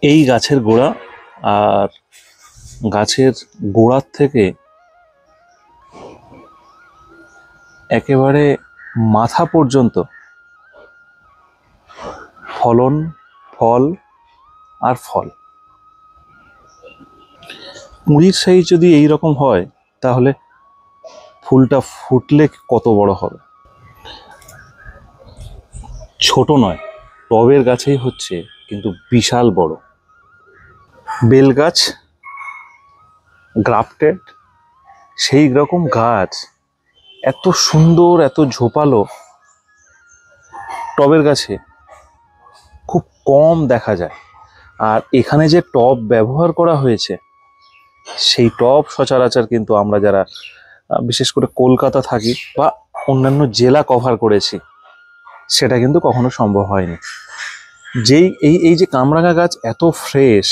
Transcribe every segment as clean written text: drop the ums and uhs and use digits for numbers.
এই গাছের গোড়া আর গাছের গোড়ার থেকে একেবারে মাথা পর্যন্ত ফলন, ফল আর ফল। কুঁড়ির সাইজ যদি এই রকম হয় তাহলে ফুলটা ফুটলে কত বড় হবে। ছোট নয়, টবের গাছেই হচ্ছে কিন্তু বিশাল বড়। বেল গাছ গ্রাফটেড, সেই রকম গাছ এত সুন্দর, এত ঝোপালো টবের গাছে খুব কম দেখা যায়। আর এখানে যে টব ব্যবহার করা হয়েছে সেই টব সচরাচর কিন্তু আমরা যারা বিশেষ করে কলকাতা থাকি বা অন্যান্য জেলা কভার করেছি সেটা কিন্তু কখনো সম্ভব হয়নি। যেই এই যে কামরাঙা গাছ এত ফ্রেশ,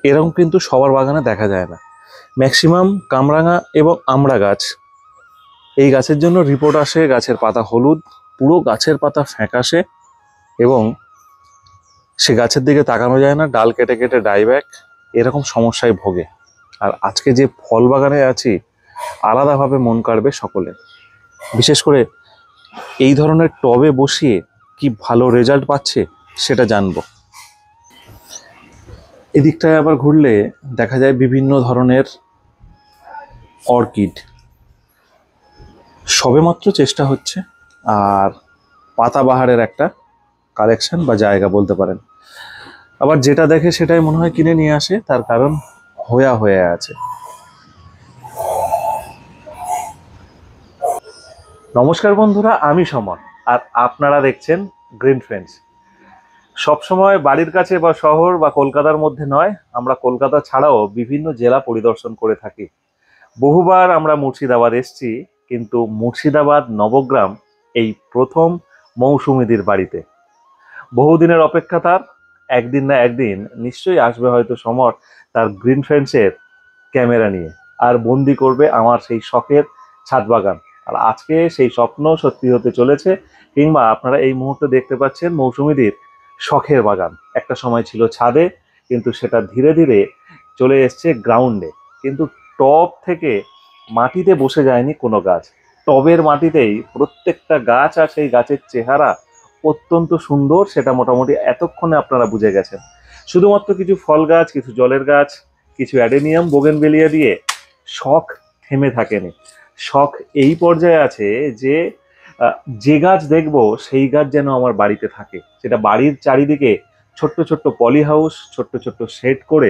এরকম কিন্তু সবার বাগানে দেখা যায় না। ম্যাক্সিমাম কামরাঙা এবং আমড়া গাছ, এই গাছের জন্য রিপোর্ট আসে গাছের পাতা হলুদ, পুরো গাছের পাতা ফ্যাকাশে এবং সে গাছের দিকে তাকানো যায় না, ডাল কেটে কেটে ডাইব্যাক, এরকম সমস্যায় ভোগে। আর আজকে যে ফল বাগানে আছি আলাদাভাবে মন কাড়বে সকলে। বিশেষ করে এই ধরনের টবে বসিয়ে কি ভালো রেজাল্ট পাচ্ছে সেটা জানবো। এদিকটায় আবার ঘুরলে দেখা যায় বিভিন্ন ধরনের অর্কিড, সবেমাত্র চেষ্টা হচ্ছে। আর পাতাবাহারের একটা কালেকশন বা জায়গা বলতে পারেন। আবার যেটা দেখে সেটাই মনে হয় কিনে নিয়ে আসে, তার কারণ হয়ে আছে। নমস্কার বন্ধুরা, আমি সমর আর আপনারা দেখছেন গ্রিন ফ্রেন্ডস। সবসময় বাড়ির কাছে বা শহর বা কলকাতার মধ্যে নয়, আমরা কলকাতা ছাড়াও বিভিন্ন জেলা পরিদর্শন করে থাকি। বহুবার আমরা মুর্শিদাবাদ এসেছি, কিন্তু মুর্শিদাবাদ নবগ্রাম এই প্রথম মৌসুমীদের বাড়িতে। বহুদিনের অপেক্ষা তার, একদিন না একদিন নিশ্চয়ই আসবে হয়তো সমর তার গ্রিন ফ্রেন্ডসের ক্যামেরা নিয়ে, আর বন্দি করবে আমার সেই শখের ছাদ বাগান। আর আজকে সেই স্বপ্ন সত্যি হতে চলেছে, কিংবা আপনারা এই মুহূর্তে দেখতে পাচ্ছেন মৌসুমীদের শখের বাগান। একটা সময় ছিল ছাদে, কিন্তু সেটা ধীরে ধীরে চলে এসছে গ্রাউন্ডে। কিন্তু টব থেকে মাটিতে বসে যায়নি কোনো গাছ, টবের মাটিতেই প্রত্যেকটা গাছ আর সেই গাছের চেহারা অত্যন্ত সুন্দর, সেটা মোটামুটি এতক্ষণে আপনারা বুঝে গেছেন। শুধুমাত্র কিছু ফল গাছ, কিছু জলের গাছ, কিছু অ্যাডেনিয়াম, বোগেনভেলিয়া দিয়ে শখ থেমে থাকেনি। শখ এই পর্যায়ে আছে যে যে গাছ দেখবো সেই গাছ যেন আমার বাড়িতে থাকে। সেটা বাড়ির চারিদিকে ছোট্ট ছোট্ট পলি হাউস, ছোট্ট ছোট্ট শেড করে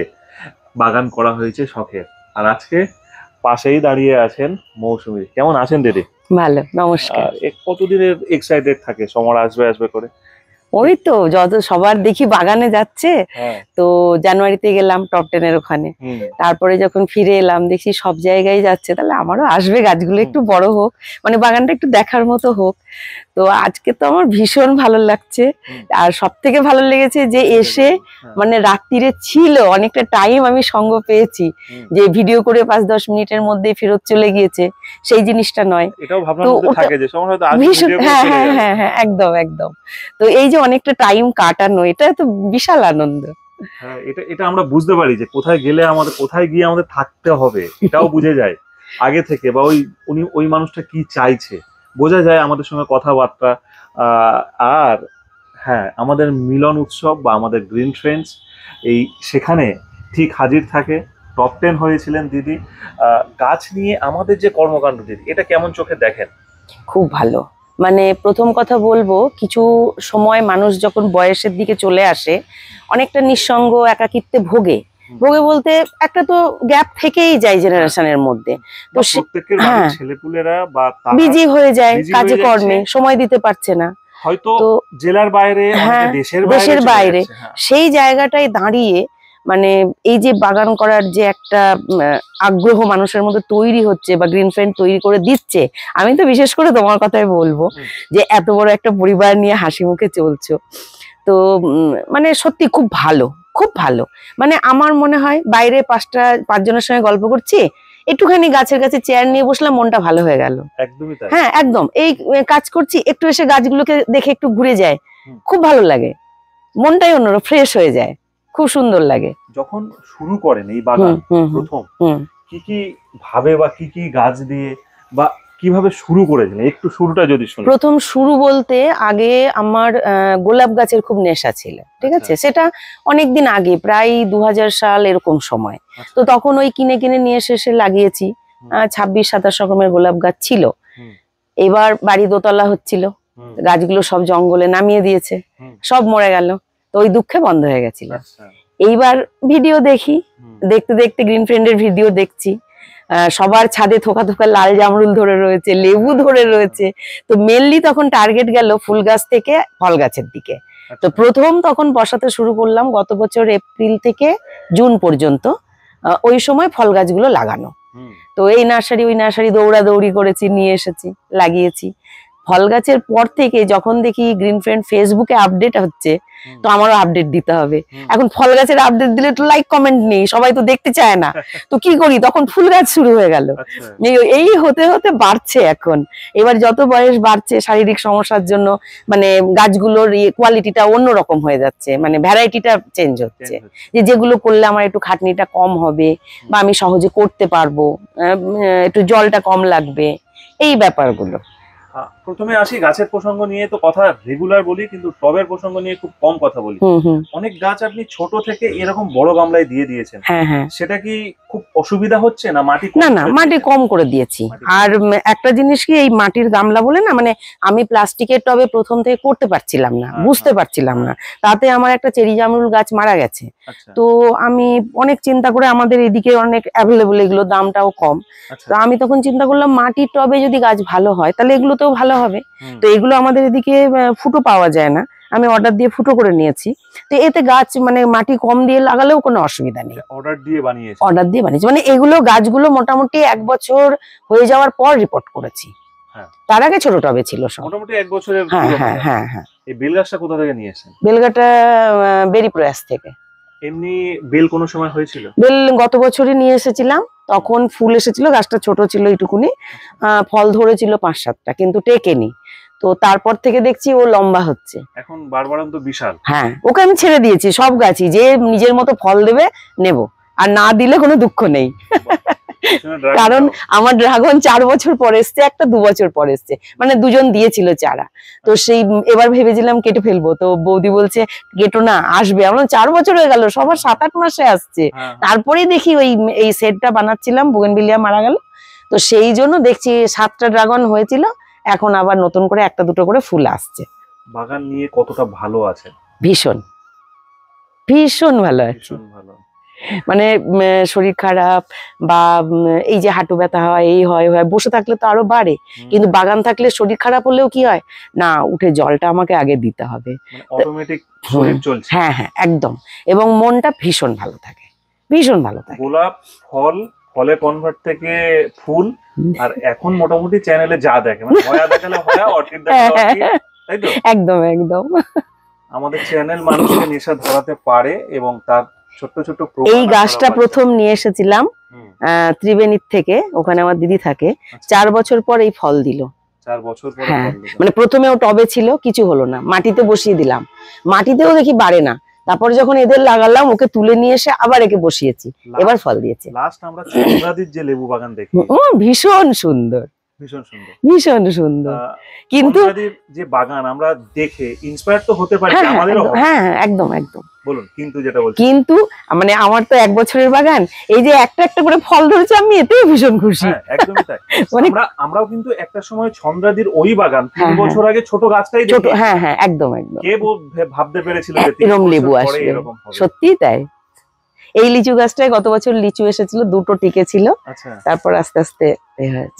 বাগান করা হয়েছে শখের। আর আজকে পাশেই দাঁড়িয়ে আছেন মৌসুমী। কেমন আছেন দিদি? ভালো, নমস্কার। কতদিনের এক্সাইটেড থাকে সমর আসবে আসবে করে? ওই তো যত সবার দেখি বাগানে যাচ্ছে, তো জানুয়ারিতে গেলাম টপ 10 এর ওখানে, তারপরে যখন ফিরে এলাম দেখছি সব জায়গায় যাচ্ছে, তাহলে আমারও আসবে, গাছগুলো একটু বড় হোক, মানে বাগানটা একটু দেখার মতো হোক। তো আজকে তো আমার ভীষণ ভালো লাগছে। আর সব থেকে ভালো লেগেছে যে এসে মানে রাত্রিরে ছিল, অনেকটা টাইম আমি সঙ্গ পেয়েছি, যে ভিডিও করে 5-10 মিনিটের মধ্যে ফেরত চলে গিয়েছে, সেই জিনিসটা নয়। হ্যাঁ হ্যাঁ হ্যাঁ হ্যাঁ, একদম একদম। তো এই যে অনেকটা টাইম কাটানো, এটা তো বিশাল আনন্দ। হ্যাঁ, এটা আমরা বুঝতে পারি যে কোথায় গেলে আমাদের, কোথায় গিয়ে আমাদের থাকতে হবে এটাও বুঝে যায় আগে থেকে, বা ওই মানুষটা কি চাইছে বোঝা যায় আমাদের সঙ্গে কথাবার্তা। আর হ্যাঁ, আমাদের মিলন উৎসব বা আমাদের গ্রিন ফ্রেন্ডস এই সেখানে ঠিক হাজির থাকে। টপ 10 হয়েছিলেন দিদি। গাছ নিয়ে আমাদের যে কর্মকাণ্ড দিদি, এটা কেমন চোখে দেখেন? খুব ভালো। মানে প্রথম কথা বলবো, কিছু সময় মানুষ যখন বয়সের দিকে চলে আসে অনেকটা নিঃসঙ্গ, একাকিত্বে ভোগে বলতে একটা তো গ্যাপ থেকেই যায় জেনারেশনের মধ্যে। তো হ্যাঁ, ছেলেপুলেরা বা বিজি হয়ে যায়, কাজে কর্মে সময় দিতে পারছে না, হয়তো জেলার বাইরে, দেশের বাইরে। সেই জায়গাটায় দাঁড়িয়ে মানে এই যে বাগান করার যে একটা আগ্রহ মানুষের মধ্যে তৈরি হচ্ছে বা গ্রিন ফ্রেন্ড তৈরি করে দিচ্ছে, আমি তো বিশেষ করে তোমার কথাই বলবো যে এত বড় একটা পরিবার নিয়ে হাসি মুখে চলছো, তো মানে সত্যি খুব ভালো, খুব ভালো। মানে আমার মনে হয় বাইরে 5 জনের সঙ্গে গল্প করছি, একটুখানি গাছের কাছে চেয়ার নিয়ে বসলাম, মনটা ভালো হয়ে গেল। হ্যাঁ একদম, এই কাজ করছি একটু এসে গাছগুলোকে দেখে একটু ঘুরে যায়, খুব ভালো লাগে, মনটাই অন্যরকম ফ্রেশ হয়ে যায়, খুব সুন্দর লাগে। যখন শুরু করেন এই হুম বাগান হুম হুম প্রথম হুম। কি কি ভাবে বা কি কি গাছ দিয়ে বা কিভাবে শুরু করেছিলেন, একটু শুরুটা যদি শুনি। প্রথম শুরু বলতে আগে আমার গোলাপ গাছের খুব নেশা ছিল, ঠিক আছে, আচ্ছা। সেটা অনেকদিন আগে, প্রায় 2000 সাল এরকম সময়। আচ্ছা। তো তখন ওই কিনে কিনে নিয়ে এসে লাগিয়েছি। হুম। 26-27 রকমের গোলাপ গাছ ছিল। হুম। এবার বাড়ি দোতলা হচ্ছিল, হুম। গাছগুলো সব জঙ্গলে নামিয়ে দিয়েছে, হুম। সব মরে গেল। তো ওই দুঃখে বন্ধ হয়ে গেছিল। আচ্ছা। এইবার ভিডিও দেখি, হুম। দেখতে দেখতে গ্রিন ফ্রেন্ডের ভিডিও দেখছি, সবার ছাদে থোকা থোকা লাল জামরুল ধরে রয়েছে, লেবু ধরে রয়েছে। তো মেনলি তখন টার্গেট গেল ফুল গাছ থেকে ফল গাছের দিকে। তো আচ্ছা। প্রথম তখন বসাতে শুরু করলাম গত বছর এপ্রিল থেকে জুন পর্যন্ত। ওই সময় ফল গাছগুলো লাগানো। হুম। তো এই নার্সারি ওই নার্সারি দৌড়াদৌড়ি করেছি, নিয়ে এসেছি, লাগিয়েছি। ফল গাছের পর থেকে যখন দেখি গ্রিন ফ্রেন্ড ফেসবুকে আপডেট হচ্ছে, হুম। তো আমারও আপডেট দিতে হবে। হুম। এখন ফল গাছের আপডেট দিলে তো লাইক কমেন্ট নেই, সবাই তো দেখতে চায় না। তো কি করি, তখন ফুল গাছ শুরু হয়ে গেল। আচ্ছা। এই হতে হতে বাড়ছে এখন। এবার যত বয়স বাড়ছে শারীরিক সমস্যার জন্য মানে গাছগুলোর কোয়ালিটিটা অন্যরকম হয়ে যাচ্ছে, মানে ভ্যারাইটিটা চেঞ্জ হচ্ছে। Change হচ্ছে। যেগুলো করলে আমার একটু খাটনিটা কম হবে বা আমি সহজে করতে পারবো, একটু জলটা কম লাগবে, এই ব্যাপারগুলো। প্রথমে আসি গাছের প্রসঙ্গ নিয়ে, তো কথা রেগুলার বলি কিন্তু টবের প্রসঙ্গ নিয়ে খুব কম কথা বলি। হুম হুম। অনেক গাছ আপনি ছোট থেকে এরকম বড় গামলায় দিয়ে দিয়েছেন, হ্যাঁ হ্যাঁ। সেটা কি খুব অসুবিধা হচ্ছে না মাটি কম না না, করে মাটি দিয়েছেন? কম করে দিয়েছি। মাটি কম। আর একটা জিনিস কি, এই মাটির গামলা বলে না, মানে আমি প্লাস্টিকের টবে প্রথম থেকে করতে পারছিলাম না, হ্যাঁ, বুঝতে হ্যাঁ, পারছিলাম না। তাতে আমার একটা চেরি জামরুল গাছ মারা গেছে। আচ্ছা। তো আমি অনেক চিন্তা করে, আমাদের এদিকে অনেক অ্যাভেলেবল, এগুলো দামটাও কম। আচ্ছা। তো আমি তখন চিন্তা করলাম মাটির টবে যদি গাছ ভালো হয় তাহলে এগুলোতেও ভালো হবে। হুম। তো এগুলো আমাদের এদিকে ফুটো পাওয়া যায় না, আমি অর্ডার দিয়ে ফুটো করে নিয়েছি। তো এতে গাছ মানে মাটি কম দিয়ে লাগালেও কোনো অসুবিধা নেই। অর্ডার দিয়ে বানিয়েছেন? অর্ডার দিয়ে বানিয়েছি, মানে এগুলো গাছগুলো মোটামুটি 1 বছর হয়ে যাওয়ার পর রিপোর্ট করেছি। হ্যাঁ। তার আগে ছোট টবে ছিল সব। মোটামুটি 1 বছরের হ্যাঁ পুরনো হ্যাঁ গাছ। হ্যাঁ হ্যাঁ। এই বেল গাছটা কোথা থেকে নিয়ে এসেছেন? বেলগাটা বেরি প্রয়াস থেকে। এমনি বেল কোনো সময় হয়েছিল? বেল গত বছরই নিয়ে এসেছিলাম, তখন ফুল এসেছিল, গাছটা ছোট ছিল এইটুকুনি, ফল ধরেছিল 5-7টা, কিন্তু টেকেনি। তো তারপর থেকে দেখছি ও লম্বা হচ্ছে। এখন বারবারান্ত বিশাল। হ্যাঁ, ওকে আমি ছেড়ে দিয়েছি সব গাছই, যে নিজের মতো ফল দেবে নেব, আর না দিলে কোনো দুঃখ নেই। কারণ আমার ড্রাগন 4 বছর পর এসছে, একটা 2 বছর পর এসছে, মানে দুজন দিয়েছিল চারা। তো সেই এবার ভেবেছিলাম কেটে ফেলবো, তো বৌদি বলছে কেটো না, আসবে। আমরা 4 বছর হয়ে গেল, সবার 7-8 মাসে আসছে। তারপরেই দেখি এই সেটটা বানাচ্ছিলাম, বোগেনভিলিয়া মারা গেল। তো সেই জন্য দেখছি 7টা ড্রাগন হয়েছিল, এখন আবার নতুন করে 1-2টো করে ফুল আসছে। বাগান নিয়ে কতটা ভালো আছে? ভীষণ ভীষণ ভালো আছে। ভীষণ ভালো। মানে শরীর খারাপ বা এই যে হাঁটু ব্যথা হয়, এই হয়, বসে থাকলে তো আরো বাড়ে, কিন্তু বাগান থাকলে শরীর খারাপ হলেও কি হয় না, উঠে জলটা আমাকে আগে দিতে হবে, মানে অটোমেটিক শরীর চলছে। হ্যাঁ হ্যাঁ একদম, এবং মনটা ভীষণ ভালো থাকে, ভীষণ ভালো থাকে। গোলাপ ফলে কনভার্ট থেকে ফুল, আর এখন মোটামুটি চ্যানেলে যা দেখে, মানে হয়া দেখালে হয়া, অর্কিড দেখালে অর্কিড, তাই তো? একদম একদম। আমাদের চ্যানেল মানুষকে নেশা ধরাতে পারে, এবং তার ছোট্ট ছোট্ট এই গাছটা প্রথম নিয়ে এসেছিলাম ত্রিবেণীর থেকে, ওখানে আমার দিদি থাকে। 4 বছর পর এই ফল দিল। 4 বছর পরে? হ্যাঁ, মানে প্রথমে ও টবে ছিল, কিছু হলো না, মাটিতে বসিয়ে দিলাম, মাটিতেও দেখি বাড়ে না। তারপরে যখন এদের লাগালাম, ওকে তুলে নিয়ে এসে আবার একে বসিয়েছি, এবার ফল দিয়েছে। লাস্ট আমরা চন্দ্রাদির যে লেবু বাগান দেখি, ভীষণ সুন্দর, ভীষণ সুন্দর, ভীষণ সুন্দর। কিন্তু যে বাগান আমরা দেখে ইন্সপায়ার তো হতে পারি, আমাদেরও। হ্যাঁ একদম একদম। বলুন, কিন্তু যেটা বলছি, কিন্তু মানে আমার তো 1 বছরের বাগান, এই যে একটা একটা করে ফল ধরেছে, আমি এতেই ভীষণ খুশি। একদমই তাই। আমরাও কিন্তু একটা সময় চন্দ্রাদির ওই বাগান 3 বছর আগে ছোট গাছটাই ছোট, হ্যাঁ হ্যাঁ একদম একদম। কে ভাবতে পেরেছিল যে এরকম লেবু আসবে, সত্যি তাই। এই লিচু গাছটায় গত বছর লিচু এসেছিল, 2টো টিকে ছিল, তারপর আস্তে আস্তে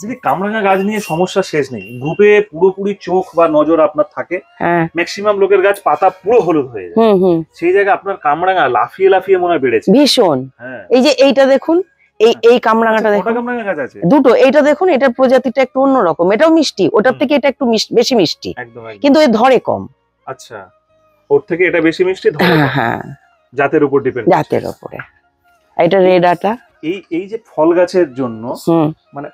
যদি কামরাঙা গাছ নিয়ে সমস্যা শেষ নেই, গ্রুপে পুরোপুরি চোখ বা নজর আপনার থাকে, ম্যাক্সিমাম লোকের গাছ পাতা পুরো হলুদ হয়ে যায়, সেই জায়গায় আপনার কামরাঙা লাফিয়ে লাফিয়ে মনে হয় বেড়েছে ভীষণ। এই যে এইটা দেখুন, এই কামরাঙাটা দেখুন, কামরাঙা গাছ আছে 2টো, এইটা দেখুন, এটার প্রজাতিটা একটু অন্যরকম, এটাও মিষ্টি, ওটার থেকে এটা একটু বেশি মিষ্টি, কিন্তু এ ধরে কম। আচ্ছা, ওর থেকে এটা বেশি মিষ্টি ধরে? হ্যাঁ, জাতের উপর ডিপেন্ড, জাতের উপরে। এটা রেড আটা। এই যে ফল গাছের জন্য, মানে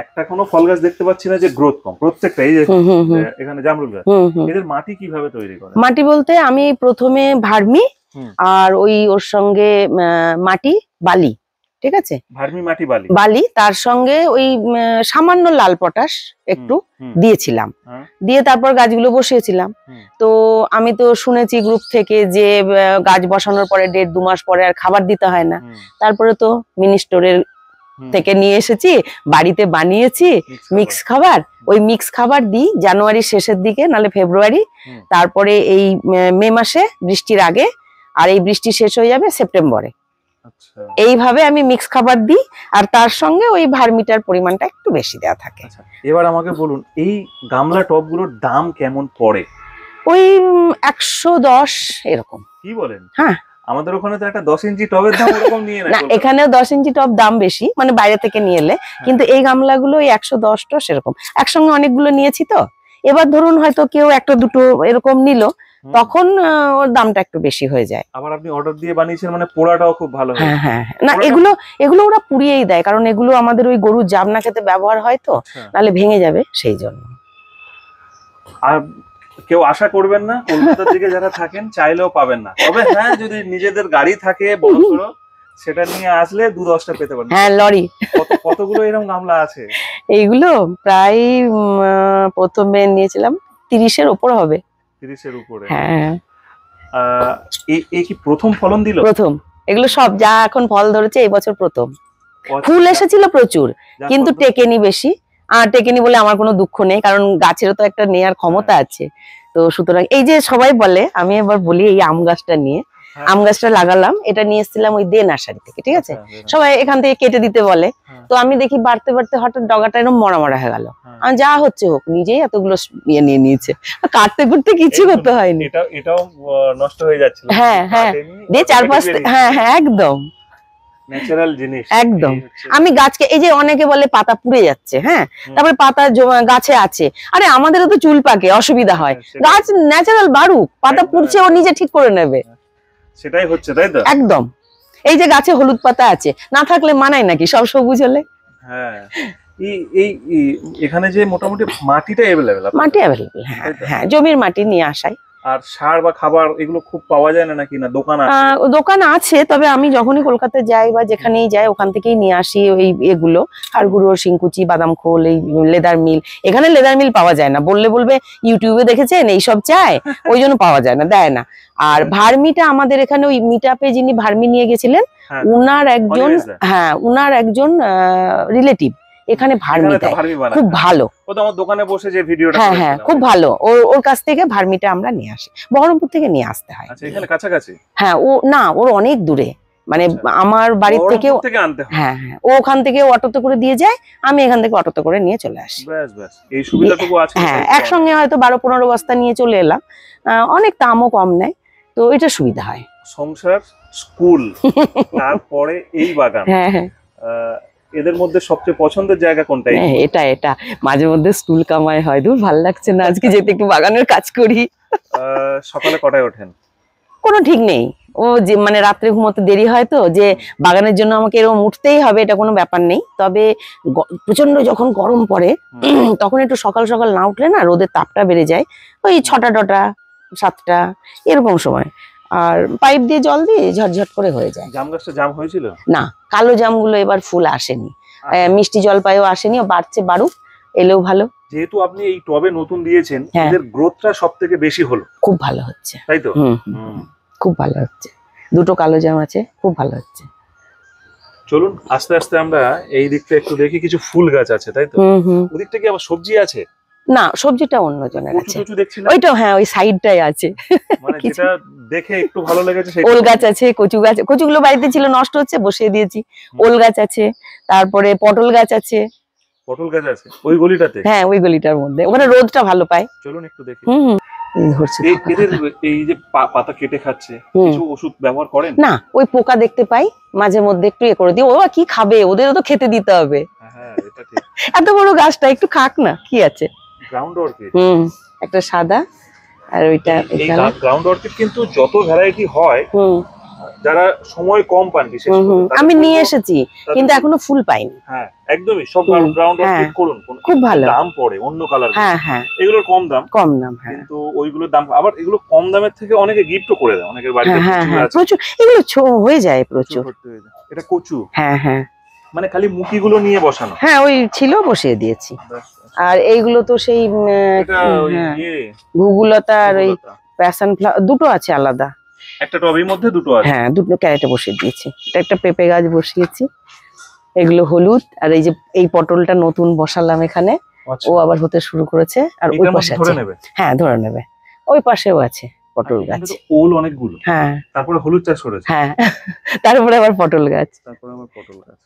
একটা কোনো ফল গাছ দেখতে পাচ্ছি না যে গ্রোথ কম, প্রত্যেকটা। এই যে এখানে জামরুল গাছ, এদের মাটি কিভাবে তৈরি করে? মাটি বলতে আমি প্রথমে ভার্মি, হুম। আর ওর সঙ্গে মাটি, বালি, ঠিক আছে, ভার্মি মাটি, বালি, বালি, তার সঙ্গে ওই সামান্য লাল পটাশ একটু দিয়েছিলাম, দিয়ে তারপর গাছগুলো বসিয়েছিলাম। তো আমি তো শুনেছি গ্রুপ থেকে যে গাছ বসানোর পরে 1.5-2 মাস পরে আর খাবার দিতে হয় না। তারপরে তো মিনি স্টোরের থেকে নিয়ে এসেছি, বাড়িতে বানিয়েছি মিক্স খাবার। ওই মিক্স খাবার দিই জানুয়ারির শেষের দিকে, নালে ফেব্রুয়ারি, তারপরে এই মে মাসে বৃষ্টির আগে, আর এই বৃষ্টি শেষ হয়ে যাবে সেপ্টেম্বরে। এইভাবে আমি মিক্স খাবার দিই, আর তার সঙ্গে ওই ভার্মিটার পরিমাণটা একটু বেশি দেওয়া থাকে। এবার আমাকে বলুন, এই গামলা টবগুলোর দাম কেমন পড়ে? ওই 110 এরকম। কি বলেন? হ্যাঁ, আমাদের ওখানে তো একটা 10 ইঞ্চি টবের দাম এরকম নিয়ে না, এখানেও 10 ইঞ্চি টব দাম বেশি, মানে বাইরে থেকে নিয়ে এলে। কিন্তু এই গামলাগুলো ওই 110 সেরকম, একসঙ্গে অনেকগুলো নিয়েছি তো। এবার ধরুন হয়তো কেউ একটা দুটো এরকম নিল, তখন ওর দামটা একটু বেশি হয়ে যায়। আবার আপনি অর্ডার দিয়ে বানিয়েছেন মানে পোড়াটাও খুব ভালো হয়। হ্যাঁ হ্যাঁ, না এগুলো ওরা পুড়িয়েই দেয়, কারণ এগুলো আমাদের ওই গরুর জাবনা খেতে ব্যবহার হয় তো, নালে ভেঙে যাবে সেই জন্য। আর কেউ আশা করবেন না, কলকাতার দিকে যারা থাকেন চাইলেও পাবেন না। তবে হ্যাঁ, যদি নিজেদের গাড়ি থাকে বড় বড়, সেটা নিয়ে আসলে 2-10টা পেতে পারেন। হ্যাঁ, লরি। কতগুলো এরকম গামলা আছে? এইগুলো প্রায় প্রথমে নিয়েছিলাম 30-এর উপর হবে। 30-এর উপরে? হ্যাঁ। এই কি প্রথম ফলন দিল? প্রথম। এগুলো সব যা এখন ফল ধরেছে এই বছর প্রথম। ফুল এসেছিল প্রচুর, কিন্তু টেকেনি বেশি। আর টেকেনি বলে আমার কোনো দুঃখ নেই, কারণ গাছেরও তো একটা নেয়ার ক্ষমতা আছে। তো সুতরাং এই যে সবাই বলে, আমি এবার বলি, এই আম গাছটা নিয়ে, আম গাছটা লাগালাম, এটা নিয়ে এসেছিলাম ওই দে নার্সারি থেকে, ঠিক আছে। সবাই এখান থেকে কেটে দিতে বলে, তো আমি দেখি বাড়তে বাড়তে হঠাৎ ডগাটা এরকম মরা মরা হয়ে গেল। যা হচ্ছে হোক, নিজেই এতগুলো ইয়ে নিয়ে নিয়েছে, কাটতে কুটতে কিছু করতে হয়নি। এটাও নষ্ট হয়ে যাচ্ছে। হ্যাঁ হ্যাঁ, দিয়ে 4-5, হ্যাঁ হ্যাঁ, একদম ন্যাচারাল জিনিস একদম। আমি গাছকে, এই যে অনেকে বলে পাতা পুড়ে যাচ্ছে, হ্যাঁ, তারপরে পাতা গাছে আছে, আরে আমাদেরও তো চুল পাকে, অসুবিধা হয়, গাছ ন্যাচারাল বাড়ুক, পাতা পুড়ছে ও নিজে ঠিক করে নেবে। সেটাই হচ্ছে, তাই তো? একদম। এই যে গাছে হলুদ পাতা আছে, না থাকলে মানায় নাকি, সব সবুজ হলে? হ্যাঁ। এখানে যে মোটামুটি মাটিটা অ্যাভেলেবেল, মাটি অ্যাভেলেবেল, হ্যাঁ হ্যাঁ, জমির মাটি নিয়ে আসাই। আর সার বা খাবার এগুলো খুব পাওয়া যায় না নাকি? না দোকান আছে? দোকান আছে, তবে আমি যখনই কলকাতা যাই বা যেখানেই যাই ওখান থেকেই নিয়ে আসি ওই এগুলো, হাড় গুঁড়ো, শিংকুচি, বাদাম খোল, এই লেদার মিল। এখানে লেদার মিল পাওয়া যায় না, বলবে ইউটিউবে দেখেছেন এইসব চায়, ওই জন্য পাওয়া যায় না, দেয় না। আর ভার্মিটা আমাদের এখানে ওই মিটআপে যিনি ভার্মি নিয়ে গেছিলেন, উনার একজন রিলেটিভ এখানে ভার্মি দেয়, খুব ভালো। ও তো আমার দোকানে বসে যে ভিডিওটা, হ্যাঁ হ্যাঁ, খুব ভালো। ওর কাছ থেকে ভার্মিটা আমরা নিয়ে আসি, বহরমপুর থেকে নিয়ে আসতে হয়। আচ্ছা, এখানে কাছাকাছি? হ্যাঁ, ওর অনেক দূরে, মানে আমার বাড়ির থেকেও, হ্যাঁ হ্যাঁ, ও ওখান থেকে অটোতে করে দিয়ে যায়, আমি এখান থেকে অটোতে করে নিয়ে চলে আসি। ব্যাস ব্যাস, এই সুবিধাটুকু আছে। হ্যাঁ, একসঙ্গে হয়তো 12-15 বস্তা নিয়ে চলে এলাম, অনেক দামও কম নেয়, তো এটা সুবিধা হয়। সংসার, স্কুল, তারপরে এই বাগান, হ্যাঁ হ্যাঁ, এদের মধ্যে সবচেয়ে পছন্দের জায়গা কোনটা? এটা মাঝে মধ্যে স্কুল কামাই হয়, দূর ভালো লাগছে না আজকে যেতে, একটু বাগানের কাজ করি। সকালে কটায় ওঠেন? কোনো ঠিক নেই, ও যে মানে রাত্রে ঘুমোতে দেরি হয় তো, যে বাগানের জন্য আমাকে এরকম উঠতেই হবে এটা কোনো ব্যাপার নেই। তবে প্রচন্ড যখন গরম পড়ে তখন একটু সকাল সকাল না উঠলে না রোদের তাপটা বেড়ে যায়, ওই 6টা 7টা এরকম সময়, আর পাইপ দিয়ে জল দিয়ে ঝটঝট করে হয়ে যায়। জাম গাছটা জাম হয়েছিল? না, কালো জামগুলো এবার ফুল আসেনি, মিষ্টি জলপাইও আসেনি, ও বাড়ছে, বাড়ুক, এলেও ভালো। যেহেতু আপনি এই টবে নতুন দিয়েছেন, এদের গ্রোথটা সবথেকে বেশি হলো, খুব ভালো হচ্ছে, তাই তো? খুব ভালো হচ্ছে, 2টো কালো জাম আছে, খুব ভালো হচ্ছে। চলুন আস্তে আস্তে আমরা এই দিকটা একটু দেখি, কিছু ফুল গাছ আছে, তাই তো? ওদিকটা কি আবার সবজি আছে? না, সবজিটা অন্য জনের আছে, দেখছিলাম ওইটা, হ্যাঁ, ওই সাইডটাই আছে। মানে যেটা দেখে একটু ভালো লেগেছে, ওল গাছ আছে, কচু গাছ, কচুগুলো বাড়িতে ছিল, নষ্ট হচ্ছে, বসিয়ে দিয়েছি। ওল গাছ আছে, তারপরে পটল গাছ আছে। পটল গাছ আছে ওই গলিটাতে? হ্যাঁ, ওই গলিটার মধ্যে, ওখানে রোদটা ভালো পায়। চলুন একটু দেখি। এদের এই যে পাতা কেটে খাচ্ছে, কিছু ওষুধ ব্যবহার করেন? না, ওই পোকা দেখতে পাই, মাঝে মধ্যে একটু এ করে দিই, ও কি খাবে, ওদেরও তো খেতে দিতে হবে। হ্যাঁ, এটা ঠিক। এত বড় গাছটা একটু খাক না, কি আছে। গ্রাউন্ড অর্কিড, একটা সাদা, আর ওইটা গ্রাউন্ড অর্কিড, কিন্তু যত ভ্যারাইটি হয় যারা সময় কম পান বিশেষ হুম, করে হুম। তাদের আমি বলবো, নিয়ে এসেছি কিন্তু এখনো ফুল পাইনি। হ্যাঁ একদমই সব হুম, গ্রাউন্ড হ্যাঁ, ঠিক করুন, খুব ভালো। দাম পড়ে অন্য কালার, হ্যাঁ হ্যাঁ, এগুলোর কম দাম, কম দাম। হ্যাঁ কিন্তু ওইগুলোর দাম আবার, এগুলো কম দামের থেকে অনেকে গিফটও করে দেয়, অনেকের বাড়িতে হ্যাঁ হ্যাঁ প্রচুর হ্যাঁ, আছে, প্রচুর এগুলো হয়ে যায় প্রচুর। ভর্তি হয়ে যায়। এটা কচু, হ্যাঁ হ্যাঁ মানে খালি মুখিগুলো নিয়ে বসানো। হ্যাঁ, ওই ছিল বসিয়ে দিয়েছি। ব্যাস। আর এইগুলো তো সেই এটা ওই হ্যাঁ, ইয়ে ঘুঘুলতা আর ওই ঘুঘুলতা। প্যাশন ফ্লাওয়ার দুটো আছে আলাদা। একটা টবের মধ্যে দুটো আছে। হ্যাঁ, দুটো ক্যারেটে বসিয়ে দিয়েছি। এটা একটা পেঁপে গাছ বসিয়েছি, এগুলো হলুদ। আর এই যে এই পটলটা নতুন বসালাম এখানে, আচ্ছা, ও আবার হতে শুরু করেছে। আর ওই এটার পাশে মধ্যে ধরে আছে, নেবে। হ্যাঁ ধরে নেবে। ওই পাশেও আছে পটল এখানে গাছ। তো ওল অনেকগুলো, হ্যাঁ তারপরে হলুদ চাষ করেছে, হ্যাঁ, তারপরে আবার পটল গাছ। তারপরে আমার পটল গাছ।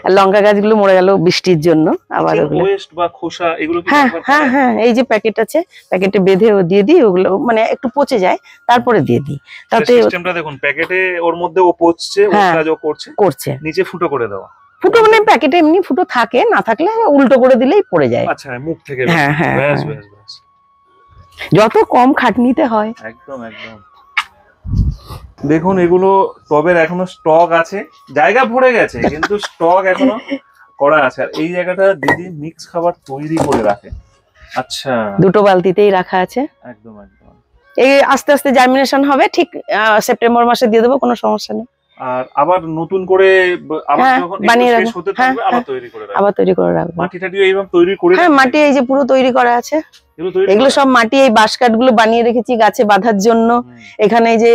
আর লঙ্কা গাছগুলো মরে গেল বৃষ্টির জন্য, আবার ওগুলো। ওয়েস্ট বা খোসা এগুলো কি হ্যাঁ ব্যবহার হ্যাঁ করেন? হ্যাঁ, এই যে প্যাকেট আছে, প্যাকেটে বেঁধে ও দিয়ে দিই, ওগুলো মানে একটু পচে যায় তারপরে দিয়ে দিই, তাতে সিস্টেমটা দেখুন, প্যাকেটে ওর মধ্যে ও পচছে, ওর হ্যাঁ, কাজ ও করছে, করছে। নিচে ফুটো করে দেওয়া। ফুটো মানে প্যাকেটে এমনি ফুটো থাকে, না থাকলে উল্টো করে দিলেই পড়ে যায়। আচ্ছা, মুখ থেকে হ্যাঁ হ্যাঁ ব্যাস হ্যাঁ। ব্যাস ব্যাস, যত কম খাটনিতে হয়। একদম একদম। দেখুন এগুলো টবের এখনো স্টক আছে, জায়গা ভরে গেছে কিন্তু স্টক এখনো করা আছে। আর এই জায়গাটা দিদি মিক্স খাবার তৈরি করে রাখে। আচ্ছা, দুটো বালতিতেই রাখা আছে। একদম একদম। এই আস্তে আস্তে জার্মিনেশন হবে, ঠিক সেপ্টেম্বর মাসে দিয়ে দেবো, কোনো সমস্যা নেই। আর আবার নতুন করে আবার হ্যাঁ, যখন বানিয়ে একটু শেষ রাখবো। হতে হ্যাঁ, থাকবে আবার হ্যাঁ, তৈরি করে রাখবে। আবার তৈরি করে রাখবো। মাটি টাটিও এইভাবে তৈরি করে হ্যাঁ, রাখবে? মাটি এই যে পুরো তৈরি করা আছে। এগুলো সব মাটি, এই বাঁশ কাঠগুলো বানিয়ে রেখেছি গাছে বাঁধার জন্য। এখানে এই যে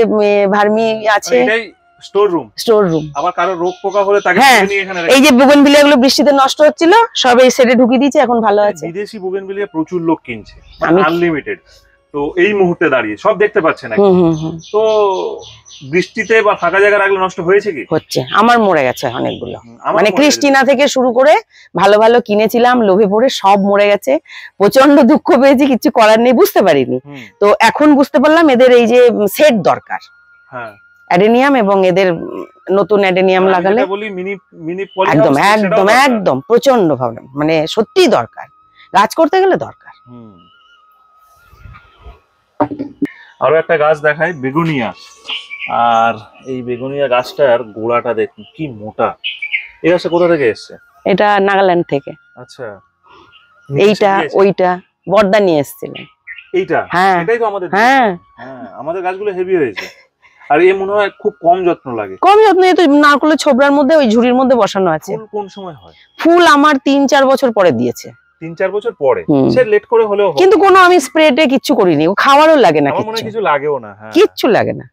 ভার্মি আছে, এটাই স্টোর রুম। Store room. আবার কারো রোগ পোকা হলে তাকে হ্যাঁ, তুলে নিয়ে এখানে এই যে বুগেনভিলিয়া গুলো বৃষ্টিতে নষ্ট হচ্ছিল, সব এই সেটে ঢুকিয়ে দিয়েছে, এখন ভালো আছে। বিদেশি বুগেনভিলিয়া প্রচুর লোক কিনছে, আমি আনলিমিটেড। তো এই মুহূর্তে দাঁড়িয়ে সব দেখতে পাচ্ছেন এখন। হুম হুম হুম, তো বৃষ্টিতে বা ফাঁকা জায়গা রাখলে নষ্ট হয়েছে কি? হচ্ছে। আমার মরে গেছে অনেকগুলো, আমার মানে মনে ক্রিস্টিনা থেকে শুরু করে ভালো ভালো কিনেছিলাম, লোভে পড়ে সব মরে গেছে। প্রচন্ড দুঃখ পেয়েছি, কিছু করার নেই, বুঝতে পারিনি। তো এখন বুঝতে পারলাম এদের এই যে সেট দরকার, হ্যাঁ, অ্যাডেনিয়াম, এবং এদের নতুন অ্যাডেনিয়াম আমি লাগালে যেটা বলি মিনি মিনি পলি একদম হাউস, সেটাও একদম দরকার। একদম প্রচন্ড ভাবে, মানে সত্যি দরকার, গাছ করতে গেলে দরকার। আরো একটা গাছ দেখাই, বেগুনিয়া। আর এই বেগুনিয়া গাছটার গোড়াটা দেখুন কি মোটা। এই গাছটা কোথা থেকে এসছে? এটা নাগাল্যান্ড থেকে। আচ্ছা, এইটা ওইটা বর্দা নিয়ে এসেছিলেন। এইটা, হ্যাঁ এটাই তো আমাদের। হ্যাঁ, হ্যাঁ, আমাদের গাছগুলো হেভি হয়েছে। আর এ মনে হয় খুব কম যত্ন লাগে। কম যত্ন, এই তো নারকলের ছোবড়ার মধ্যে ওই ঝুড়ির মধ্যে বসানো আছে। ফুল কোন সময় হয়? ফুল আমার 3-4 বছর পরে দিয়েছে। 3-4 বছর পরে, হুম। সে লেট করে হলেও হবে। কিন্তু কোনো আমি স্প্রেটে কিচ্ছু করিনি, ও খাওয়ারও লাগে না, আমার মনে হয় কিচ্ছু কিছু লাগেও না। হ্যাঁ, কিচ্ছু লাগে না।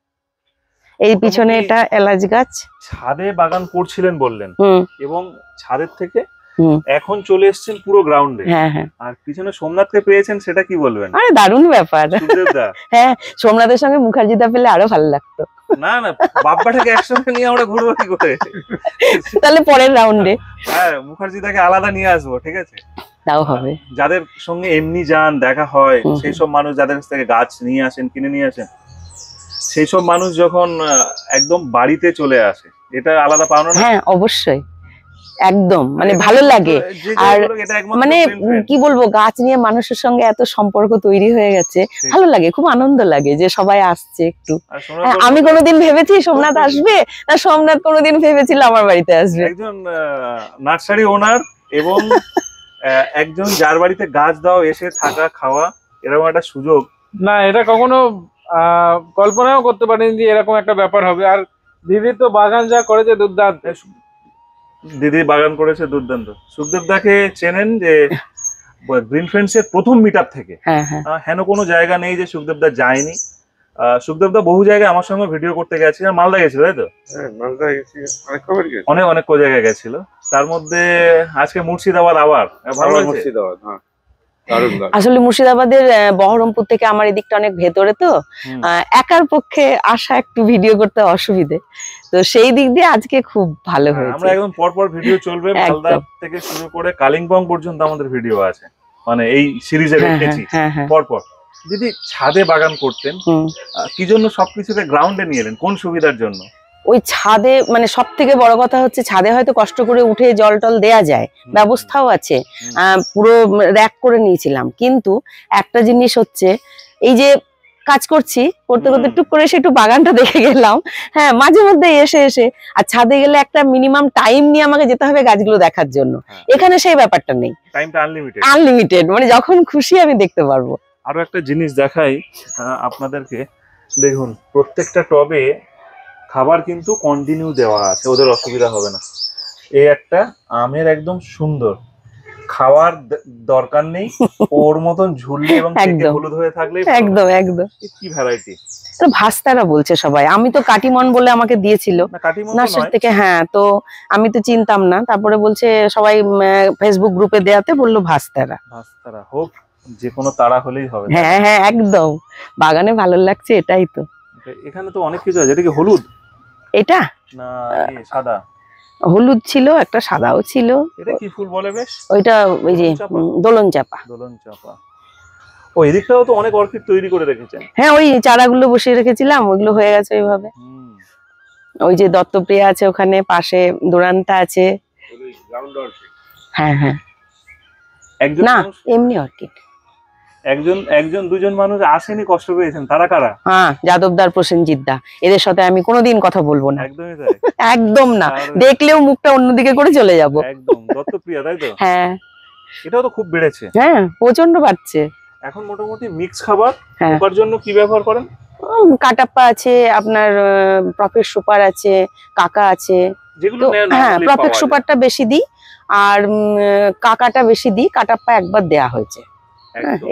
এই পিছনে এটা এলাচ গাছ। ছাদে বাগান করছিলেন বললেন, হুম এবং ছাদের থেকে হুম, এখন চলে এসেছেন পুরো গ্রাউন্ডে। হ্যাঁ হ্যাঁ। আর পিছনে সোমনাথকে পেয়েছেন, সেটা কি বলবেন? আরে দারুণ ব্যাপার। সুখদেব দা, হ্যাঁ, সোমনাথের সঙ্গে মুখার্জিদা পেলে আরো ভালো লাগতো। না না, বাপ্পাটাকে একসঙ্গে নিয়ে আমরা ঘুরবো কি করে? তাহলে পরের রাউন্ডে হ্যাঁ, মুখার্জিদাকে আলাদা নিয়ে আসবো, ঠিক আছে? তাও হবে। যাদের সঙ্গে এমনি যান, দেখা হয়, হুম। সেই সব মানুষ যাদের কাছ থেকে গাছ নিয়ে আসেন, কিনে নিয়ে আসেন, সেই সব মানুষ যখন একদম বাড়িতে চলে আসে, এটা আলাদা পাওনা না? হ্যাঁ অবশ্যই, একদম মানে ভালো লাগে। আর মানে কি বলবো, গাছ নিয়ে মানুষের সঙ্গে এত সম্পর্ক তৈরি হয়ে গেছে, ভালো লাগে, খুব আনন্দ লাগে যে সবাই আসছে একটু। আমি কোনোদিন ভেবেছি সোমনাথ আসবে, না সোমনাথ কোনোদিন ভেবেছিল আমার বাড়িতে আসবে। একজন নার্সারি ওনার এবং একজন যার বাড়িতে গাছ দাও এসে থাকা খাওয়া, এরকম একটা সুযোগ না, এটা কখনো কল্পনাও করতে পারিনি যে এরকম একটা ব্যাপার হবে। আর দিদি তো বাগান যা করেছে দুর্দান্ত। দিদি বাগান করেছে দুর্দান্ত। সুখদেব দাকে চেনেন যে গ্রিন ফ্রেন্ডস এর প্রথম মিটআপ থেকে। হ্যাঁ হ্যাঁ, হেন কোনো জায়গা নেই যে সুখদেব দা যায়নি। সুখদেব দা বহু জায়গায় আমার সঙ্গে ভিডিও করতে গেছে, মালদা গেছিল তাই তো? অনেক অনেক জায়গায় গেছিল, তার মধ্যে আজকে মুর্শিদাবাদ আবার ভালো হয়েছে। মুর্শিদাবাদ, হ্যাঁ। আসলে মুর্শিদাবাদের বহরমপুর থেকে আমার এদিকটা অনেক ভেতরে, তো একার পক্ষে আসা একটু ভিডিও করতে অসুবিধে, তো সেই দিক দিয়ে আজকে খুব ভালো হয়েছে। আমরা একদম পরপর ভিডিও চলবে, মালদা থেকে শুরু করে কালিম্পং পর্যন্ত আমাদের ভিডিও আছে, মানে এই সিরিজে রেখেছি পরপর। দিদি ছাদে বাগান করতেন, কি জন্য সবকিছুতে গ্রাউন্ডে নিয়ে এলেন, কোন সুবিধার জন্য? ওই ছাদে মানে সব থেকে বড় কথা হচ্ছে, ছাদে হয়তো কষ্ট করে উঠে জল টল দেয়া যায়, ব্যবস্থাও আছে, পুরো র্যাক করে নিয়েছিলাম, কিন্তু একটা জিনিস হচ্ছে এই যে কাজ করছি, করতে করতে টুক করে এসে একটু বাগানটা দেখে গেলাম। হ্যাঁ, মাঝে মধ্যে এসে এসে আর ছাদে গেলে একটা মিনিমাম টাইম নিয়ে আমাকে যেতে হবে গাছগুলো দেখার জন্য। এখানে সেই ব্যাপারটা নেই, টাইমটা আনলিমিটেড। আনলিমিটেড, মানে যখন খুশি আমি দেখতে পারবো। আরো একটা জিনিস দেখাই আপনাদেরকে, দেখুন প্রত্যেকটা টবে খাবার কিন্তু কন্টিনিউ দেওয়া আছে, ওদের অসুবিধা হবে না। এই একটা আমের একদম সুন্দর, খাওয়ার দরকার নেই, ওর মতন ঝুললে এবং একদম হলুদ হয়ে থাকলে একদম একদম। কি ভ্যারাইটি! তো ভাস্তারা বলছে সবাই, আমি তো কাটিমন বলে আমাকে দিয়েছিল না, কাটিমন নার্সারি থেকে। হ্যাঁ, তো আমি তো চিনতাম না, তারপরে বলছে সবাই ফেসবুক গ্রুপে দেয়াতে বললো ভাস্তারা। ভাস্তারা হোক, যে কোনো তারা হলেই হবে। হ্যাঁ হ্যাঁ একদম, বাগানে ভালো লাগছে এটাই তো। এখানে তো অনেক কিছু আছে। এটা কি হলুদ? এটা না সাদা? হলুদ ছিল, একটা সাদাও ছিল। এটা কি ফুল বলে বেশ? ওইটা ওই যে দোলন চাপা। দোলন চাপা। ও, এদিকটাও তো অনেক অর্কিড তৈরি করে রেখেছেন। হ্যাঁ, ওই চারাগুলো বসিয়ে রেখেছিলাম, ওইগুলো হয়ে গেছে ওইভাবে। ওই যে দত্তপ্রিয়া আছে ওখানে পাশে, দোরান্তা আছে। হ্যাঁ হ্যাঁ, একজন না এমনি অর্কিড। একজন দুজন মানুষ আসেনি, কষ্ট পেয়েছেন, তারা কারা? হ্যাঁ, যাদবদার, প্রসেনজিৎ দা, এদের সাথে আমি কোনোদিন কথা বলবো না। একদমই তাই। একদম না, দেখলেও মুখটা অন্যদিকে করে চলে যাব। একদম দত্তপ্রিয়া, তাই তো? হ্যাঁ, এটাও তো খুব বেড়েছে। হ্যাঁ প্রচন্ড বাড়ছে এখন মোটামুটি মিক্স খাবার। হ্যাঁ, ওর জন্য কি ব্যবহার করেন? কাটাপ্পা আছে আপনার, প্রফেট সুপার আছে, কাকা আছে। যেগুলো হ্যাঁ, প্রফেট সুপারটা বেশি দিই, আর কাকাটা বেশি দিই, কাটাপ্পা একবার দেয়া হয়েছে।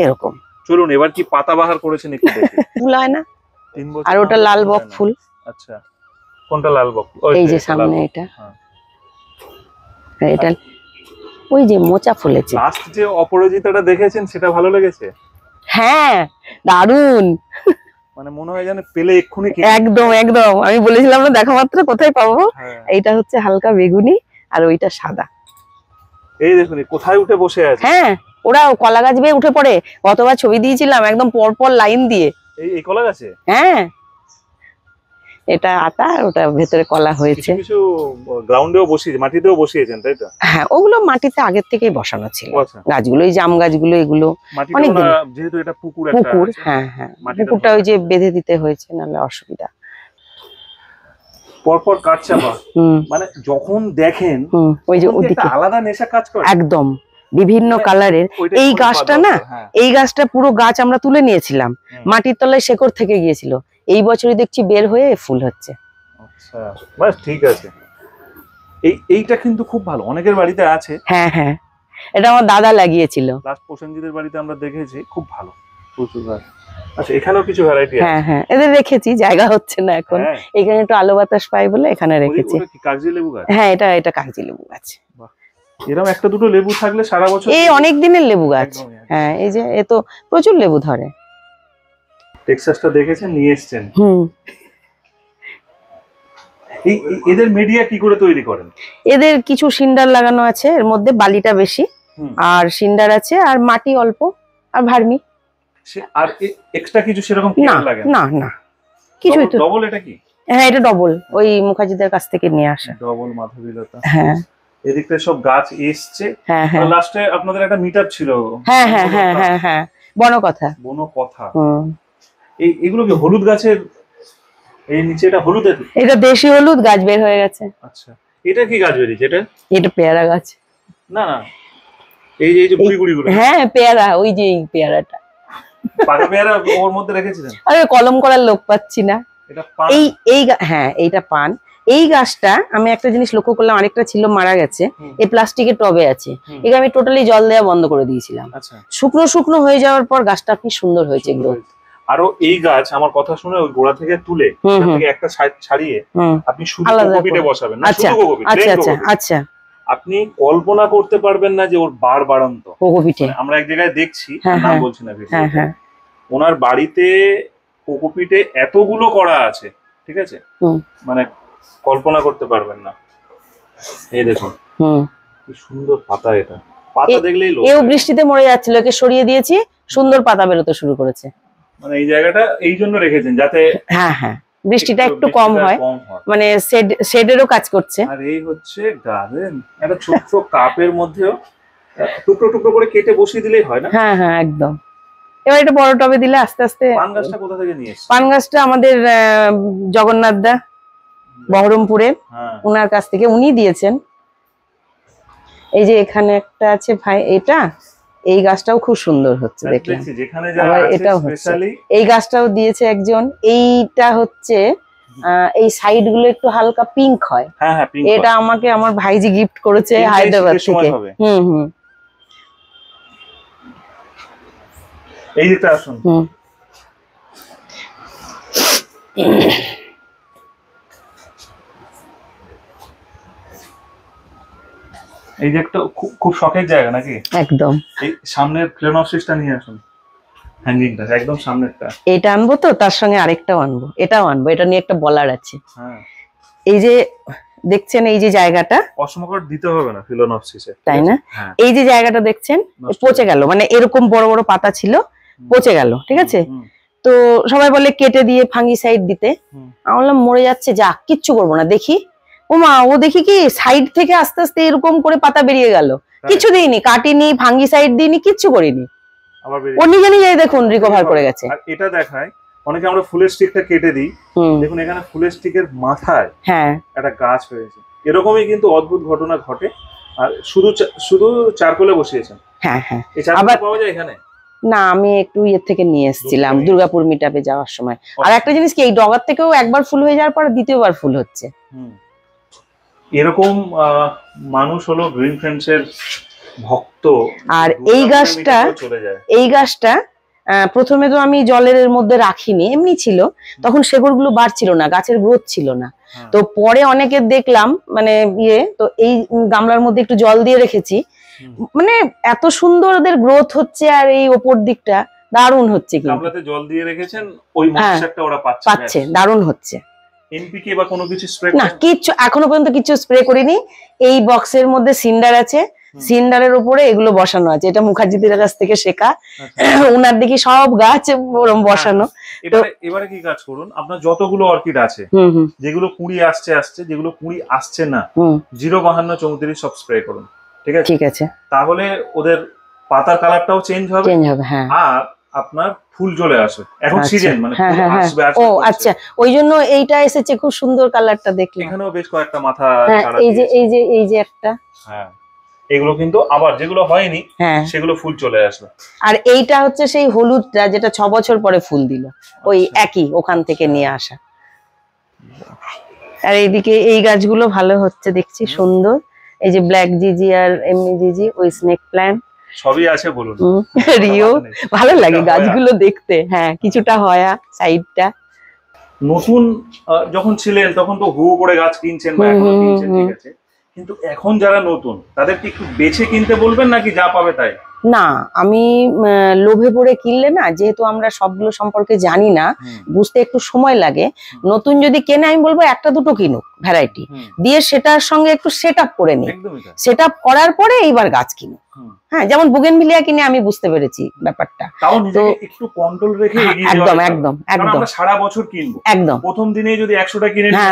এরকম। চলুন এবার কি পাতা বাহার করেছেন একটু দেখি। ফুল হয় না? 3 বছর। আর ওটা লাল বক ফুল। আচ্ছা, কোনটা লাল বক? এই যে সামনে এটা। হ্যাঁ, এটা ওই যে মোচা ফুলেছে। লাস্ট যে অপরাজিতাটা দেখেছেন সেটা ভালো লেগেছে? হ্যাঁ, দারুন। মানে মনে হয় যেন পেলে এক্ষুনি। একদম একদম, আমি বলেছিলাম না দেখা মাত্র কোথায় পাবো। এইটা হচ্ছে হালকা বেগুনি আর ওইটা সাদা। এই দেখুন কোথায় উঠে বসে আছে। হ্যাঁ, ওরা কলা গাছ বেয়ে উঠে পড়ে। গতবার ছবি দিয়েছিলাম একদম পরপর লাইন দিয়ে। এই কলা গাছে? হ্যাঁ, এটা আতা, ওটা ভেতরে কলা হয়েছে। কিছু গ্রাউন্ডেও বসিয়েছে, মাটিতেও বসিয়েছেন, তাই তো? হ্যাঁ, ওগুলো মাটিতে আগের থেকেই বসানো ছিল। গাছগুলো, এই জাম গাছগুলো, এগুলো অনেক দিন। যেহেতু এটা পুকুর, পুকুর, হ্যাঁ হ্যাঁ, পুকুরটা ওই যে বেঁধে দিতে হয়েছে, নাহলে অসুবিধা। পরপর কাঠচাপা, মানে যখন দেখেন ওই যে ওদিকে আলাদা নেশা কাজ করে একদম, বিভিন্ন কালারের। এই গাছটা না, এই গাছটা পুরো গাছ আমরা তুলে নিয়েছিলাম, মাটির তলায় শেকড় থেকে গিয়েছিল। এই বছরই দেখছি বের হয়ে ফুল হচ্ছে। আচ্ছা, বাস ঠিক আছে। এইটা কিন্তু খুব ভালো, অনেকের বাড়িতে আছে। হ্যাঁ হ্যাঁ, এটা আমার দাদা লাগিয়েছিল। লাস্ট প্রসেনজিতের বাড়িতে আমরা দেখেছি, খুব ভালো, প্রচুর গাছ। আচ্ছা, এখানেও কিছু ভ্যারাইটি আছে। হ্যাঁ হ্যাঁ, এদের রেখেছি, জায়গা হচ্ছে না এখন। এখানে একটু আলো বাতাস পাই বলে এখানে রেখেছি। কাগজি লেবু গাছ? হ্যাঁ, এটা কাগজি লেবু গাছ। এরকম একটা দুটো লেবু থাকলে সারা বছর। এই অনেক দিনের লেবু গাছ। হ্যাঁ, এই যে এ তো প্রচুর লেবু ধরে। টেক্সাসটা দেখেছেন, নিয়ে এসেছেন। এদের মিডিয়া কি করে তৈরি করেন? এদের কিছু সিন্ডার লাগানো আছে, এর মধ্যে বালিটা বেশি, আর সিন্ডার আছে, আর মাটি অল্প, আর ভার্মি। আর এক্সট্রা কিছু সেরকম কেয়ার লাগে না? না, কিছুই তো। ডবল? এটা কি? হ্যাঁ, এটা ডবল, ওই মুখার্জিদের কাছ থেকে নিয়ে আসা ডবল মাধবীলতা। হ্যাঁ, এদিকটা সব গাছ এসছে। হ্যাঁ হ্যাঁ, লাস্টে আপনাদের একটা মিটআপ ছিল। হ্যাঁ হ্যাঁ হ্যাঁ হ্যাঁ হ্যাঁ, বনকথা। বনকথা। এগুলো কি হলুদ গাছের? এই নিচে এটা হলুদের? এটা দেশি হলুদ গাছ বের হয়ে গেছে। আচ্ছা, এটা কি গাছ বেরিয়েছে? এটা পেয়ারা গাছ। না না, এই যে গুড়ি। হ্যাঁ, পেয়ারা, ওই যে এই পেয়ারাটা। পাকা পেয়ারা ওর মধ্যে রেখেছিলেন? আরে কলম করার লোক পাচ্ছি না। এটা পান? হ্যাঁ, এইটা পান। এই গাছটা আমি একটা জিনিস লক্ষ্য করলাম, আরেকটা ছিল মারা গেছে, এই প্লাস্টিকের টবে আছে। একে আমি টোটালি জল দেওয়া বন্ধ করে দিয়েছিলাম। শুকনো শুকনো হয়ে যাওয়ার পর গাছটা কি সুন্দর হয়েছে গ্রোথ। আরো এই গাছ আমার কথা শুনে ওই গোড়া থেকে তুলে একটা ছাড়িয়ে আপনি শুধু কোকোপিটে বসাবেন না, শুধু কোকোপিট। আচ্ছা আচ্ছা আচ্ছা, আপনি কল্পনা করতে পারবেন না যে ওর বার বাড়ন্ত কোকোপিটে। আমরা এক জায়গায় দেখছি, নাম বলছি না, হ্যাঁ, ওনার বাড়িতে কোকোপিটে এতগুলো করা আছে, ঠিক আছে, মানে কল্পনা করতে পারবেন না। এই দেখুন কি সুন্দর পাতা, এটা পাতা দেখলেই লোভ। এও বৃষ্টিতে মরে যাচ্ছিল, একে সরিয়ে দিয়েছি, সুন্দর পাতা বেরোতে শুরু করেছে। মানে এই জায়গাটা এই জন্য রেখেছেন যাতে হ্যাঁ বৃষ্টিটা একটু কম হয়, মানে শেডেরও কাজ করছে। আর এই হচ্ছে গার্ডেন, একটা ছোট্ট কাপের মধ্যেও টুকরো টুকরো করে কেটে বসিয়ে দিলেই হয় না? হ্যাঁ হ্যাঁ, একদম। এবার এটা বড় টবে দিলে আস্তে আস্তে। পান গাছটা কোথা থেকে নিয়ে এসেছেন? পান গাছটা আমাদের জগন্নাথ দা বহরমপুরে, হ্যাঁ ওনার কাছ থেকে উনি দিয়েছেন। এই যে এখানে একটা আছে ভাই, এটা এই গাছটাও খুব সুন্দর হচ্ছে দেখলাম। দেখছি যেখানে যারা আবার আছে এটাও হচ্ছে, স্পেশালি এই গাছটাও দিয়েছে একজন। এইটা হচ্ছে এই সাইড গুলো একটু হালকা পিঙ্ক হয়। হ্যাঁ হ্যাঁ পিঙ্ক। এটা আমাকে আমার ভাইজি গিফট করেছে এটাই হায়দ্রাবাদ শীতের সময় থেকে। হবে। হুম। এই দিকটা আসুন। এই যে একটা খুব শখের জায়গা নাকি? একদম। এই সামনের ফিলোনপসিসটা নিয়ে আসুন, হ্যাঙ্গিংটা একদম সামনেরটা। এটা আনবো তো, তার সঙ্গে আরেকটাও আনবো, এটাও আনবো, এটা নিয়ে একটা বলার আছে। হ্যাঁ এই যে দেখছেন এই যে জায়গাটা, অসমকর দিতে হবে না ফিলোনপসিসে, তাই না? হ্যাঁ এই যে জায়গাটা দেখছেন নষ্ট পচে গেল, মানে এরকম বড় বড় পাতা ছিল, পচে গেল, ঠিক আছে? তো সবাই বলে কেটে দিয়ে ফাঙ্গিসাইড দিতে। আমি বললাম মরে যাচ্ছে, যা কিচ্ছু করবো না, দেখি। ওমা, ও দেখি কি সাইড থেকে আস্তে আস্তে এরকম করে পাতা বেরিয়ে গেল। কিছু দিইনি, কাটিনি, ফাঙ্গিসাইড দিইনি, কিচ্ছু করিনি, আবার ও নিজে নিজেই দেখুন রিকভার করে গেছে। আর এটা দেখায় অনেকে আমরা ফুলের স্টিকটা কেটে দিই, দেখুন এখানে ফুলের স্টিকের মাথায় হ্যাঁ একটা গাছ হয়েছে। এরকমই কিন্তু অদ্ভুত ঘটনা ঘটে। আর শুধু চারকোলে বসিয়েছেন? হ্যাঁ। এই চারকোল পাওয়া যায় এখানে? না, আমি একটু ইয়ের থেকে নিয়ে এসেছিলাম দুর্গাপুর মিটআপে যাওয়ার সময়। আর একটা জিনিস কি, এই ডগার থেকেও একবার ফুল হয়ে যাওয়ার পর দ্বিতীয়বার ফুল হচ্ছে। এরকম মানুষ হলো গ্রিন ফ্রেন্ডস এর ভক্ত। আর এই গাছটা প্রথমে তো আমি জলের মধ্যে রাখিনি, এমনি ছিল, তখন শেকড়গুলো বাড়ছিল না, গাছের গ্রোথ ছিল না। তো পরে অনেকে দেখলাম মানে তো এই গামলার মধ্যে একটু জল দিয়ে রেখেছি, মানে এত সুন্দর ওদের গ্রোথ হচ্ছে। আর এই ওপর দিকটা দারুণ হচ্ছে, গামলাতে জল দিয়ে রেখেছেন, ওই ময়েশ্চারটা ওরা পাচ্ছে, দারুণ হচ্ছে। এনপিকে বা কোনো কিছু স্প্রে না, কিচ্ছু এখনো পর্যন্ত কিছু স্প্রে করিনি। এই বক্সের মধ্যে সিন্ডার আছে, সিন্ডারের উপরে এগুলো বসানো আছে, এটা মুখার্জিদের কাছ থেকে শেখা। উনার দেখি সব গাছ বসানো। এবারে কি কাজ করুন, আপনার যতগুলো অর্কিড আছে, যেগুলো কুঁড়ি আসছে, যেগুলো কুঁড়ি আসছে না, 052 সব স্প্রে করুন, ঠিক আছে? তাহলে ওদের পাতার কালারটাও চেঞ্জ হবে। হ্যাঁ। আর আপনার ফুল চলে আসবে, এখন সিজন মানে আসবে। ও আচ্ছা, ওই জন্য এইটা এসেছে, খুব সুন্দর কালারটা দেখলাম। এখানেও বেশ কয়েকটা মাথা ছাড়া এই যে একটা। হ্যাঁ, এগুলো কিন্তু আবার যেগুলো হয়নি সেগুলো ফুল চলে আসবে। আর এইটা হচ্ছে সেই হলুদটা, যেটা 6 বছর পরে ফুল দিল, ওই একই ওখান থেকে নিয়ে আসা। আর এইদিকে এই গাছগুলো ভালো হচ্ছে দেখছি, সুন্দর। এই যে ব্ল্যাক জিজি আর এমনি জিজি, ওই স্নেক প্ল্যান্ট সবই আছে, বলুন। রিও ভালো লাগে গাছগুলো দেখতে। হ্যাঁ, কিছুটা হয়া সাইডটা। নতুন যখন ছিলেন তখন তো হু করে গাছ কিনছেন বা এখনো কিনছেন, ঠিক আছে, কিন্তু এখন যারা নতুন তাদেরকে একটু বেছে কিনতে বলবেন নাকি যা পাবে তাই? না, আমি লোভে পড়ে কিনলে না, যেহেতু আমরা সবগুলো সম্পর্কে জানি না, বুঝতে একটু সময় লাগে। নতুন যদি কেনে, আমি বলবো একটা দুটো কিনুক ভ্যারাইটি দিয়ে, সেটার সঙ্গে একটু সেট আপ করে নিই। সেট আপ করার পরে এইবার গাছ কিনুক। হ্যাঁ, যেমন বুগেনভিলিয়া কিনে আমি বুঝতে পেরেছি ব্যাপারটা। তো একটু কন্ট্রোল রেখে একদম আমরা সারা বছর কিনবো, একদম প্রথম দিনে যদি 100টা কিনে নিই,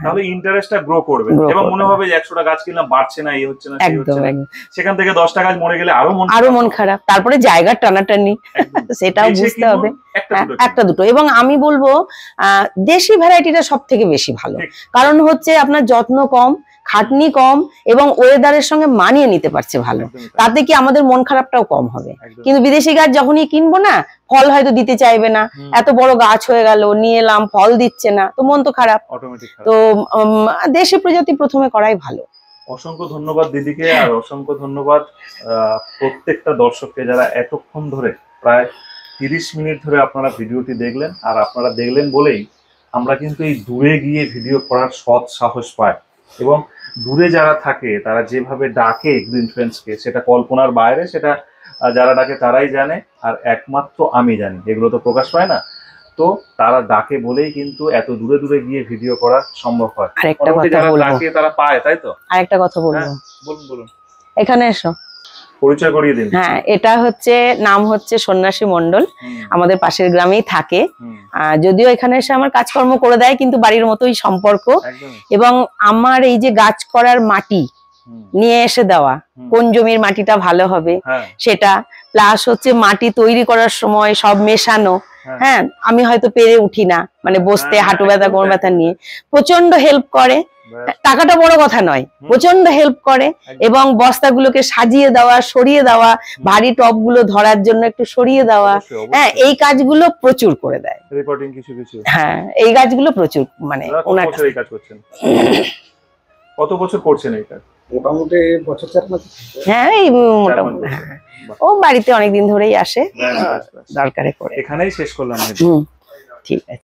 তাহলে ইন্টারেস্টটা গ্রো করবে এবং মনে হবে যে 100টা গাছ কিনলাম, বাড়ছে না, এই হচ্ছে না, সেখান থেকে 10টা গাছ মরে গেলে আরো মন খারাপ। তারপরে জায়গার টানাটানি, সেটাও বুঝতে হবে। একটা দুটো। এবং আমি বলবো দেশি ভ্যারাইটিটা সব থেকে বেশি ভালো, কারণ হচ্ছে আপনার যত্ন কম, খাটনি কম, এবং ওয়েদারের সঙ্গে মানিয়ে নিতে পারছে ভালো, তাতে কি আমাদের মন খারাপটাও কম হবে। কিন্তু বিদেশি গাছ যখনই কিনবো না, ফল হয়তো দিতে চাইবে না, এত বড় গাছ হয়ে গেল, নিয়ে এলাম, ফল দিচ্ছে না, তো মন তো খারাপ। তো দেশি প্রজাতি প্রথমে করাই ভালো। অসংখ্য ধন্যবাদ দিদিকে, আর অসংখ্য ধন্যবাদ প্রত্যেকটা দর্শককে যারা এতক্ষণ ধরে, প্রায় 30 মিনিট ধরে আপনারা ভিডিওটি দেখলেন। আর আপনারা দেখলেন বলেই আমরা কিন্তু এই দূরে গিয়ে ভিডিও করার সৎ সাহস পাই, এবং দূরে যারা থাকে তারা যেভাবে ডাকে গ্রিন ফ্রেন্ডসকে, সেটা কল্পনার বাইরে, সেটা যারা ডাকে তারাই জানে, আর একমাত্র আমি জানি, এগুলো তো প্রকাশ পায় না। তো তারা ডাকে বলেই কিন্তু এত দূরে দূরে গিয়ে ভিডিও করা সম্ভব হয়। যারা ডাকে তারা পায়, তাই তো? আরেকটা কথা বলবো। বলুন। এখানে এসো, পরিচয় করিয়ে দিন। হ্যাঁ, এটা হচ্ছে নাম হচ্ছে সন্ন্যাসী মণ্ডল, আমাদের পাশের গ্রামেই থাকে। যদিও এখানে এসে আমার কাজকর্ম করে দেয়, কিন্তু বাড়ির মতোই সম্পর্ক। এবং আমার এই যে গাছ করার মাটি, নিয়ে এসে দেওয়া, কোন জমির মাটিটা ভালো হবে হ্যাঁ সেটা, প্লাস হচ্ছে মাটি তৈরি করার সময় সব মেশানো। হ্যাঁ। হ্যাঁ, আমি হয়তো পেরে উঠি না, মানে বসতে হ্যাঁ, হাঁটু ব্যথা একদম কোমর তাই। ব্যথা নিয়ে প্রচন্ড হেল্প করে। ব্যাস, টাকাটা বড় কথা নয়, প্রচন্ড হেল্প করে। একদম। এবং বস্তাগুলোকে সাজিয়ে দেওয়া, সরিয়ে দেওয়া, ভারী টপ গুলো ধরার জন্য একটু সরিয়ে দেওয়া, অবশ্যই, হ্যাঁ অবশ্যই। এই কাজগুলো প্রচুর করে দেয়। রিপোর্টিং কিছু কিছু। হ্যাঁ, এই কাজগুলো প্রচুর, মানে দাদা, কত ওনার বছর এই কাজ করছেন? কত বছর করছেন এই কাজ? মোটামুটি বছর চার পাঁচ। হ্যাঁ এই মোটামুটি বছর। হ্যাঁ। ও বাড়িতে অনেকদিন ধরেই আসে ব্যাস, ব্যাস, ব্যাস। দরকারে করে। এখানেই শেষ করলাম। হুম, ঠিক আছে।